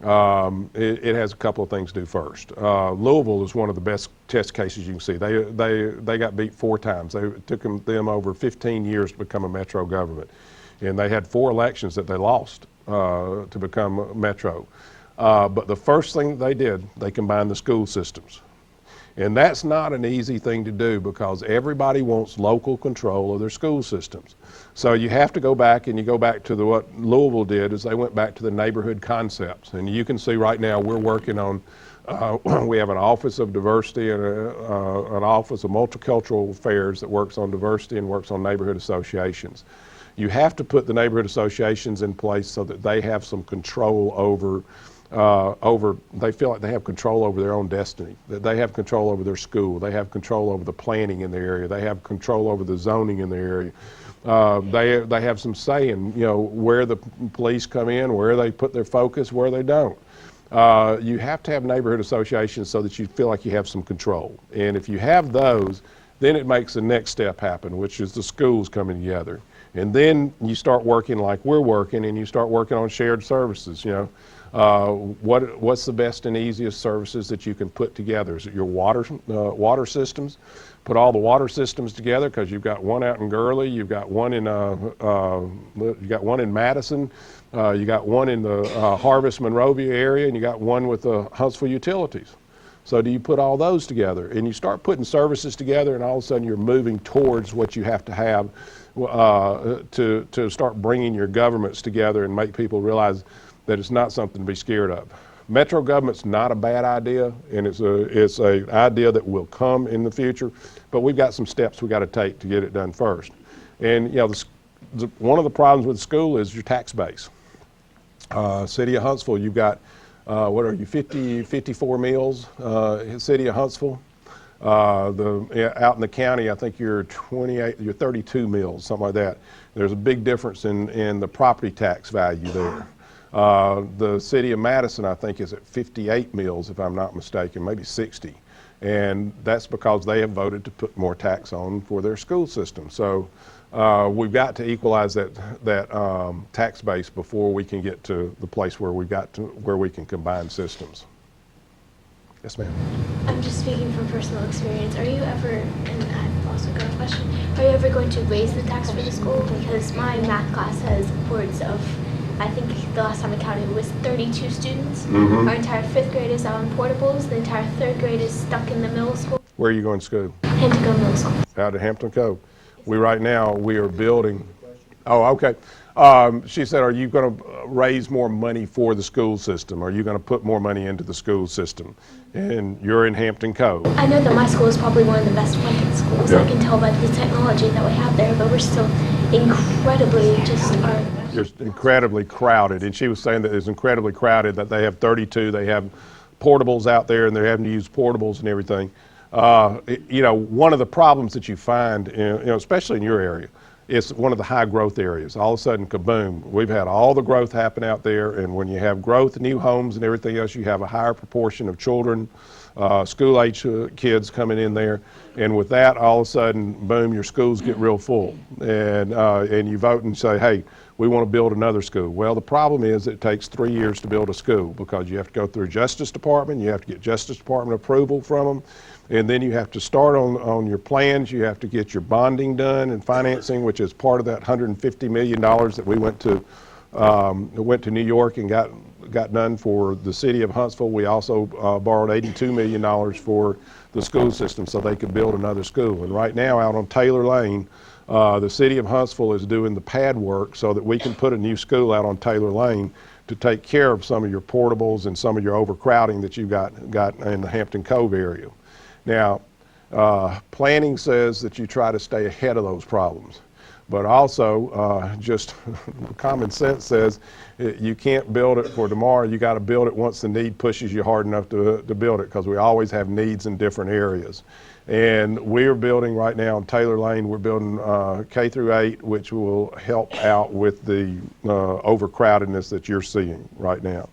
it has a couple of things to do first. Louisville is one of the best test cases you can see. They got beat 4 times. It took them over 15 years to become a metro government. And they had 4 elections that they lost to become a metro. But the first thing they did, they combined the school systems. And that's not an easy thing to do because everybody wants local control of their school systems. So you have to go back, and you go back to what Louisville did, is they went back to the neighborhood concepts. And you can see right now we're working on, we have an Office of Diversity and an Office of Multicultural Affairs that works on diversity and works on neighborhood associations. You have to put the neighborhood associations in place so that they have some control over they feel like they have control over their own destiny, that they have control over their school, they have control over the planning in the area, they have control over the zoning in the area. They have some say in, you know, where the police come in, where they put their focus, where they don't. You have to have neighborhood associations so that you feel like you have some control. And if you have those, then it makes the next step happen, which is the schools coming together. And then you start working like we're working, and you start working on shared services, you know. What's the best and easiest services that you can put together? Is it your water systems? Put all the water systems together, because you've got one out in Gurley, you've got one in Madison, you got one in the Harvest Monrovia area, and you got one with the Huntsville utilities. So do you put all those together, and you start putting services together, and all of a sudden you're moving towards what you have to have to start bringing your governments together and make people realize that it's not something to be scared of. Metro government's not a bad idea, and it's an idea that will come in the future, but we've got some steps we got to take to get it done first. And you know, one of the problems with school is your tax base. City of Huntsville, you've got, what are you, 54 mills, City of Huntsville. Out in the county, I think you're 32 mills, something like that. There's a big difference in the property tax value there. The city of Madison, I think, is at 58 mills, if I'm not mistaken, maybe 60. And that's because they have voted to put more tax on for their school system. So we've got to equalize that tax base before we can get to the place where we can combine systems. Yes, ma'am. I'm just speaking from personal experience. Are you ever, and I've also got a question, are you ever going to raise the tax for the school? Because my math class has upwards of, I think the last time I counted it was 32 students. Our entire 5th grade is out on portables. The entire 3rd grade is stuck in the middle school. Where are you going to school? Hampton Middle School. Out at Hampton Cove. Right now, we are building. Oh, okay. She said, are you going to raise more money for the school system? Are you going to put more money into the school system? And you're in Hampton Cove. I know that my school is probably one of the best funded schools. I can tell by the technology that we have there, but we're still incredibly You're incredibly crowded. And she was saying that it's incredibly crowded, that they have 32, they have portables out there, and they're having to use portables and everything. You know, one of the problems that you find, especially in your area, it's one of the high growth areas. All of a sudden, kaboom, we've had all the growth happen out there, and when you have growth, new homes and everything else, you have a higher proportion of children, school-age kids coming in there, and with that, all of a sudden, boom, your schools get real full, and you vote and say, hey, we want to build another school. Well, the problem is it takes 3 years to build a school because you have to go through Justice Department, you have to get Justice Department approval from them, and then you have to start on your plans. You have to get your bonding done and financing, which is part of that $150 million that we went to New York and got done for the city of Huntsville. We also borrowed $82 million for the school system so they could build another school. And right now out on Taylor Lane, the city of Huntsville is doing the pad work so that we can put a new school out on Taylor Lane to take care of some of your portables and some of your overcrowding that you've got in the Hampton Cove area. Now, planning says that you try to stay ahead of those problems, but also just common sense says you can't build it for tomorrow. You got to build it once the need pushes you hard enough to build it, because we always have needs in different areas. And we're building right now in Taylor Lane, we're building K through 8, which will help out with the overcrowdedness that you're seeing right now.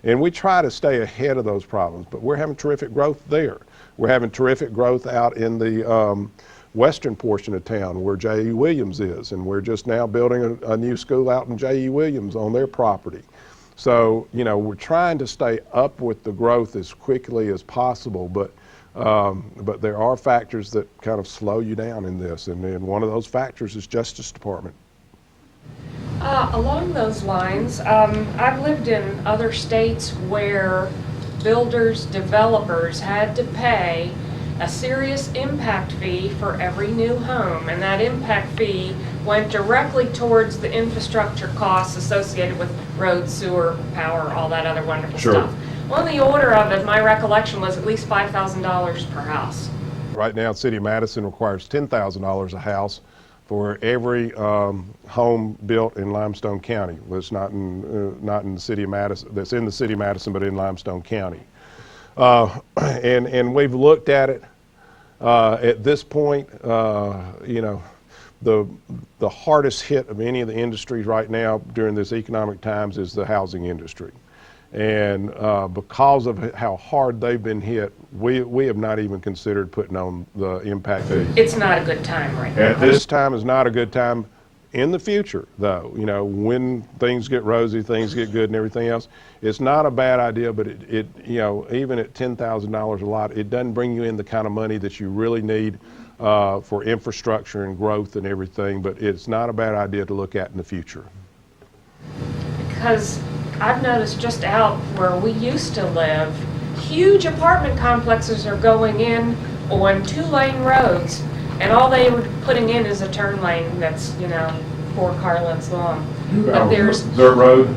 And we try to stay ahead of those problems, but we're having terrific growth there. We're having terrific growth out in the western portion of town where J.E. Williams is, and we're just now building a new school out in J.E. Williams on their property. So, you know, we're trying to stay up with the growth as quickly as possible, but there are factors that kind of slow you down in this, and one of those factors is Justice Department. Along those lines, I've lived in other states where builders, developers had to pay a serious impact fee for every new home, and that impact fee went directly towards the infrastructure costs associated with roads, sewer, power, all that other wonderful stuff. On the order of it, my recollection was at least $5,000 per house. Right now, City of Madison requires $10,000 a house for every home built in Limestone County. Well, it's not in the City of Madison, that's in the City of Madison, but in Limestone County. And we've looked at it. At this point, you know, the hardest hit of any of the industries right now during this economic times is the housing industry. And because of how hard they've been hit, we have not even considered putting on the impact fee. It's not a good time right now. At this time is not a good time. In the future, though, you know, when things get rosy, things get good and everything else, it's not a bad idea, but it you know, even at $10,000 a lot, it doesn't bring you in the kind of money that you really need for infrastructure and growth and everything, but it's not a bad idea to look at in the future. Because I've noticed just out where we used to live, huge apartment complexes are going in on 2-lane roads, and all they were putting in is a turn lane that's, you know, 4 car lengths long. But there's Dirt Road?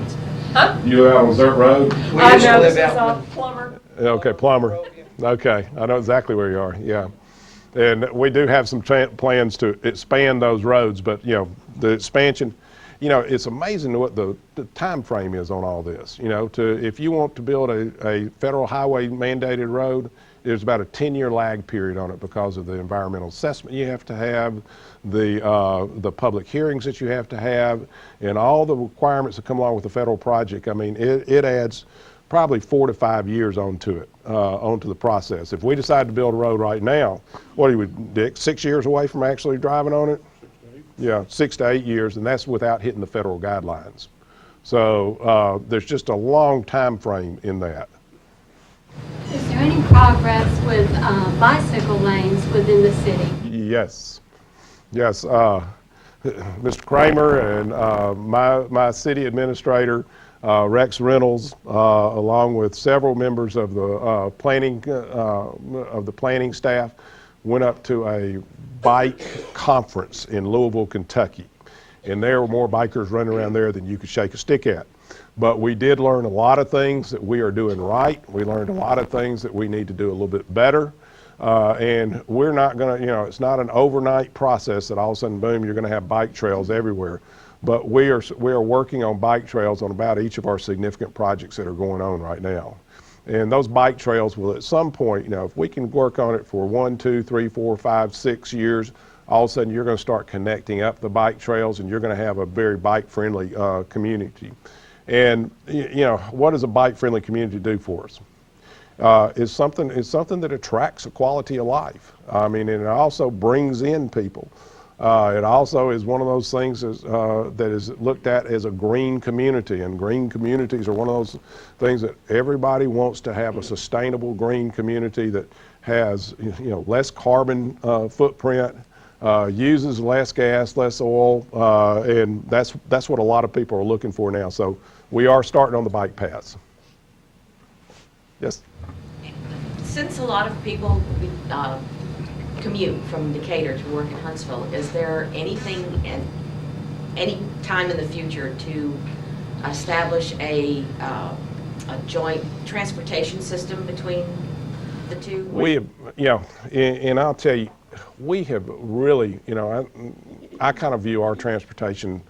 Huh? You out on Dirt Road? We used to live out in the Plumber. Okay, Plumber. Okay, I know exactly where you are, yeah. And we do have some plans to expand those roads, but, you know, the expansion, you know, it's amazing what the time frame is on all this. You know, if you want to build a federal highway mandated road, there's about a 10-year lag period on it because of the environmental assessment you have to have, the public hearings that you have to have, and all the requirements that come along with the federal project. I mean, it adds probably 4 to 5 years onto it, onto the process. If we decide to build a road right now, what are we, Dick, 6 years away from actually driving on it? 6 to 8. Yeah, 6 to 8 years, and that's without hitting the federal guidelines. So there's just a long time frame in that. Is there any progress with bicycle lanes within the city? Yes. Yes. Mr. Kramer and my city administrator, Rex Reynolds, along with several members of the planning staff, went up to a bike conference in Louisville, Kentucky. And there were more bikers running around there than you could shake a stick at. But we did learn a lot of things that we are doing right. We learned a lot of things that we need to do a little bit better. And we're not going to, it's not an overnight process that all of a sudden, boom, you're going to have bike trails everywhere. But we are working on bike trails on about each of our significant projects that are going on right now. And those bike trails will at some point, if we can work on it for 1, 2, 3, 4, 5, 6 years, all of a sudden you're going to start connecting up the bike trails and you're going to have a very bike-friendly community. And what does a bike-friendly community do for us? Is something that attracts a quality of life. I mean, and it also brings in people. It also is one of those things that is looked at as a green community, and green communities are one of those things that everybody wants to have a sustainable green community that has less carbon footprint, uses less gas, less oil, and that's what a lot of people are looking for now. So we are starting on the bike paths. Yes. Since a lot of people commute from Decatur to work in Huntsville, is there anything at any time in the future to establish a joint transportation system between the two? We have, and I'll tell you, we have really, I kind of view our transportation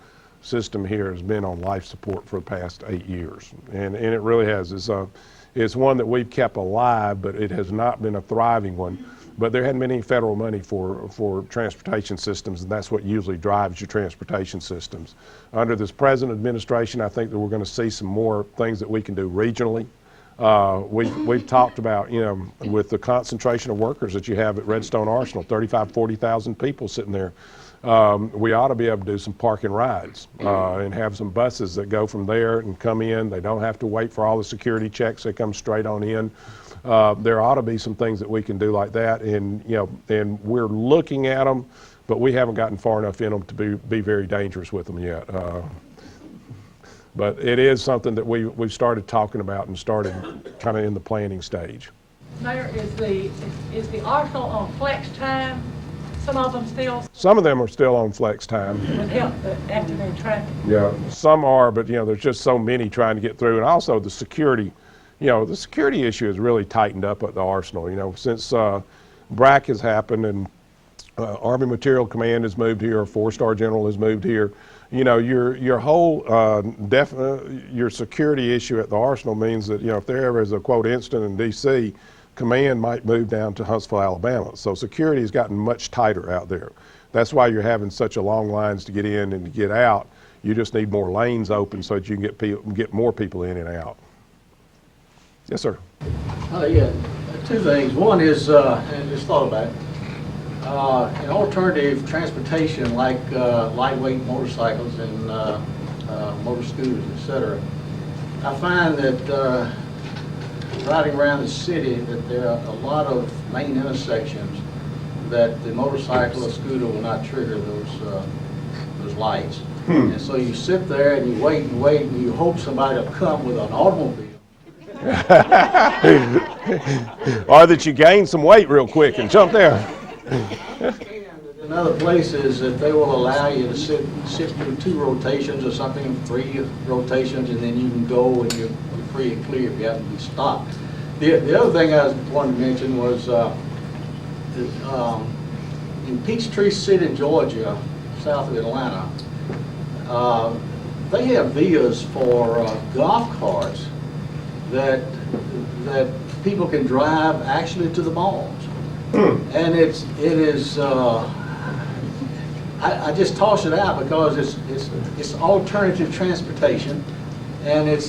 system here has been on life support for the past 8 years, and it really has. It's one that we've kept alive, but it has not been a thriving one. But there hadn't been any federal money for transportation systems, and that's what usually drives your transportation systems. Under this present administration, I think that we're going to see some more things that we can do regionally. We've talked about, with the concentration of workers that you have at Redstone Arsenal, 35,000, 40,000 people sitting there. We ought to be able to do some park and rides and have some buses that go from there and come in. They don't have to wait for all the security checks. They come straight on in. There ought to be some things that we can do like that, and and we're looking at them, but we haven't gotten far enough in them to be very dangerous with them yet. But it is something that we've started talking about and started kind of in the planning stage. Mayor, is the Arsenal on flex time? Some of them still? Some of them are still on flex time. With help afternoon traffic? Yeah, some are, but there's just so many trying to get through, and also the security. The security issue has really tightened up at the Arsenal. Since BRAC has happened and Army Material Command has moved here, or 4-star General has moved here. Your whole your security issue at the Arsenal means that if there ever is a quote incident in D.C., command might move down to Huntsville, Alabama. So security has gotten much tighter out there. That's why you're having such a long lines to get in and to get out. You just need more lanes open so that you can get more people in and out. Yes, sir. Yeah, two things. One is, and just thought about it, an alternative transportation like lightweight motorcycles and motor scooters, etc. I find that riding around the city that there are a lot of main intersections that the motorcycle or scooter will not trigger those lights. And so you sit there and you wait and you hope somebody will come with an automobile. Or that you gain some weight real quick and jump there. In other places that they will allow you to sit through 2 rotations or something, 3 rotations, and then you can go and you're free and clear if you have to be stopped. The other thing I wanted to mention was in Peachtree City, Georgia, south of Atlanta, they have villas for golf carts that people can drive actually to the malls. And it is I just toss it out because it's alternative transportation, and it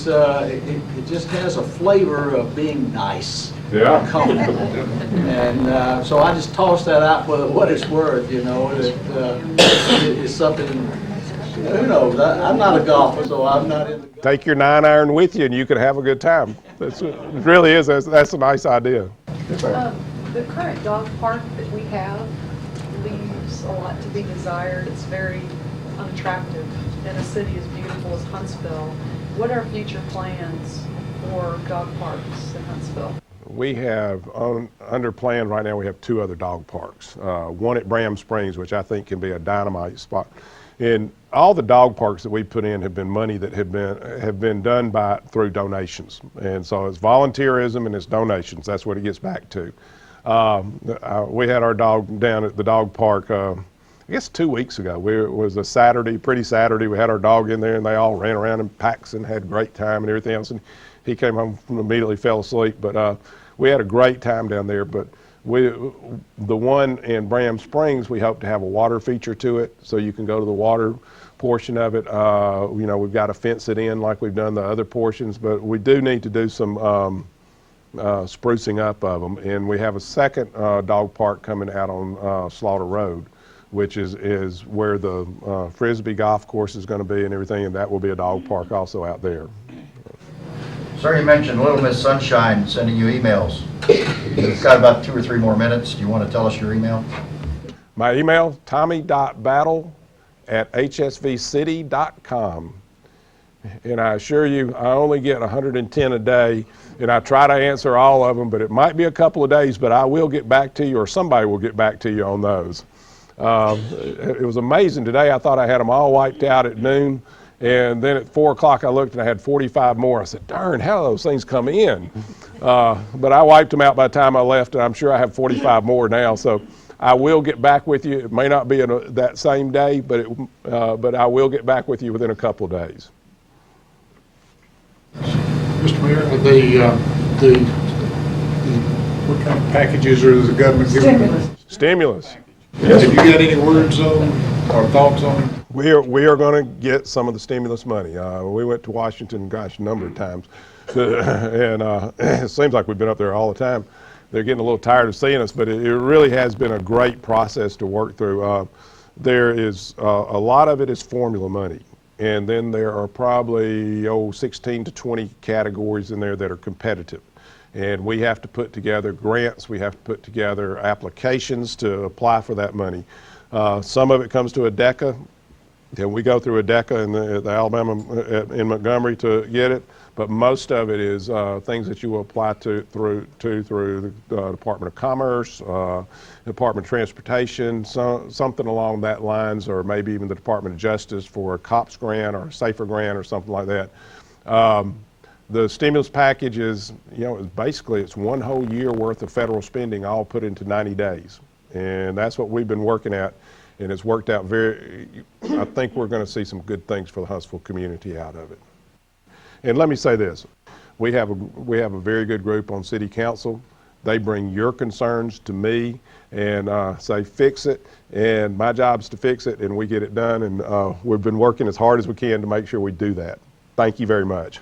just has a flavor of being nice, comfortable, and so I just toss that out for what it's worth. It's something. Who knows? I'm not a golfer, so I'm not in. Take your 9-iron with you, and you can have a good time. it really is. That's a nice idea. The current dog park that we have leaves a lot to be desired. It's very unattractive in a city as beautiful as Huntsville. What are future plans for dog parks in Huntsville? We have, under plan right now, we have 2 other dog parks. One at Bram Springs, which I think can be a dynamite spot. And all the dog parks that we put in have been money that have been done through donations. And so it's volunteerism and it's donations. That's what it gets back to. We had our dog down at the dog park, I guess 2 weeks ago. It was a Saturday, pretty Saturday. We had our dog in there and they all ran around in packs and had a great time and everything else. And he came home and immediately fell asleep. But we had a great time down there. But the one in Bram Springs, we hope to have a water feature to it, so you can go to the water portion of it. You know, we've got to fence it in like we've done the other portions, but we do need to do some sprucing up of them. And we have a second dog park coming out on Slaughter Road, which is where the Frisbee golf course is going to be and everything, and that will be a dog park also out there. Sir, you mentioned Little Miss Sunshine sending you emails. You've got about 2 or 3 more minutes. Do you want to tell us your email? My email, tommy.battle@hsvcity.com. And I assure you, I only get 110 a day, and I try to answer all of them, but it might be a couple of days, but I will get back to you, or somebody will get back to you on those. It was amazing today. I thought I had them all wiped out at noon. And then at 4 o'clock I looked and I had 45 more. I said, darn, how do those things come in? But I wiped them out by the time I left, and I'm sure I have 45 more now. So I will get back with you. It may not be that same day, but I will get back with you within a couple of days. Mr. Mayor, what kind of packages are the government giving? Stimulus. Have you got any words on or thoughts on? We are going to get some of the stimulus money. We went to Washington, gosh, a number of times, and it seems like we've been up there all the time. They're getting a little tired of seeing us, but it really has been a great process to work through. There is a lot of it is formula money, and then there are probably 16 to 20 categories in there that are competitive. And we have to put together grants, we have to put together applications to apply for that money. Some of it comes to ADECA, and we go through ADECA in the Alabama in Montgomery to get it, but most of it is things that you will apply through the Department of Commerce, Department of Transportation, something along that lines, or maybe even the Department of Justice for a COPS grant or a SAFER grant or something like that. The stimulus package is, basically it's 1 whole year worth of federal spending all put into 90 days. And that's what we've been working at, and it's worked out I think we're going to see some good things for the Huntsville community out of it. And let me say this, we have a very good group on City Council. They bring your concerns to me and say fix it, and my job is to fix it, and we get it done, and we've been working as hard as we can to make sure we do that. Thank you very much.